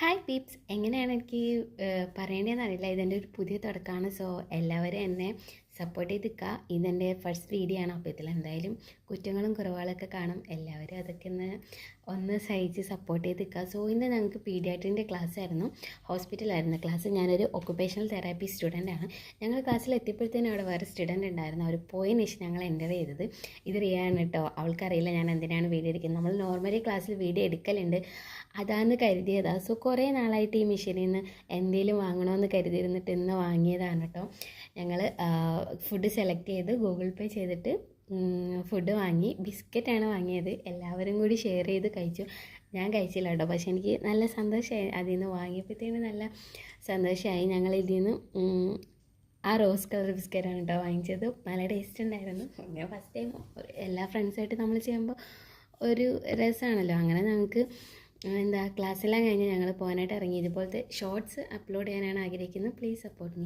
Hi Pepys, എങ്ങനെയാണ് എനിക്ക് പറയേണ്ടതെന്ന് അറിയില്ല. ഇതെൻ്റെ ഒരു പുതിയ തുടക്കമാണ്. സോ എല്ലാവരും എന്നെ സപ്പോർട്ട് ചെയ്ത് നിൽക്കുക. ഇതെൻ്റെ ഫസ്റ്റ് വീഡിയോ ആണ്. അപ്പോൾ ഇതിൽ എന്തായാലും കുറ്റങ്ങളും കുറവുകളൊക്കെ കാണും. എല്ലാവരും അതൊക്കെ ഒന്ന് സഹിച്ച് സപ്പോർട്ട് ചെയ്ത് നിൽക്കുക. സോ ഇന്ന് ഞങ്ങൾക്ക് പീഡിയാട്രിൻ്റെ ക്ലാസ് ആയിരുന്നു. ഹോസ്പിറ്റലായിരുന്നു ക്ലാസ്. ഞാനൊരു ഒക്കുപേഷണൽ തെറാപ്പി സ്റ്റുഡൻ്റാണ്. ഞങ്ങൾ ക്ലാസ്സിൽ എത്തിയപ്പോഴത്തേനും അവിടെ വേറെ സ്റ്റുഡൻ്റ് ഉണ്ടായിരുന്നു. അവർ പോയതിന് ശേഷം ഞങ്ങൾ എൻ്റർ ചെയ്തത്. ഇത് റിയാണ് കേട്ടോ. അവൾക്കറിയില്ല ഞാൻ എന്തിനാണ് വീഡിയോ എടുക്കുന്നത്. നമ്മൾ നോർമലി ക്ലാസ്സിൽ വീഡിയോ എടുക്കലുണ്ട്, അതാന്ന് കരുതിയതാണ്. സോ കുറേ നാളായിട്ട് ഈ മെഷീനിൽ നിന്ന് എന്തെങ്കിലും വാങ്ങണമെന്ന് കരുതിയിരുന്നിട്ട് ഇന്ന് വാങ്ങിയതാണ് കേട്ടോ. ഞങ്ങൾ ഫുഡ് സെലക്ട് ചെയ്ത് ഗൂഗിൾ പേ ചെയ്തിട്ട് ഫുഡ് വാങ്ങി. ബിസ്ക്കറ്റാണ് വാങ്ങിയത്. എല്ലാവരും കൂടി ഷെയർ ചെയ്ത് കഴിച്ചു. ഞാൻ കഴിച്ചില്ല കേട്ടോ, പക്ഷെ എനിക്ക് നല്ല സന്തോഷമായി. അതിൽ നിന്ന് വാങ്ങിയപ്പോഴത്തേന് നല്ല സന്തോഷമായി. ഞങ്ങൾ ഇതിൽ നിന്ന് ആ റോസ് കളർ ബിസ്ക്കറ്റാണ് കേട്ടോ വാങ്ങിച്ചത്. നല്ല ടേസ്റ്റ് ഉണ്ടായിരുന്നു. ഞാൻ ഫസ്റ്റ് ടൈം എല്ലാ ഫ്രണ്ട്സായിട്ട് നമ്മൾ ചെയ്യുമ്പോൾ ഒരു രസമാണല്ലോ. അങ്ങനെ ഞങ്ങൾക്ക് ക്ലാസ്സെല്ലാം കഴിഞ്ഞ് ഞങ്ങൾ പോകാനായിട്ട് ഇറങ്ങി. ഇതുപോലത്തെ ഷോർട്സ് അപ്ലോഡ് ചെയ്യാനാണ് ആഗ്രഹിക്കുന്നത്. Please support me.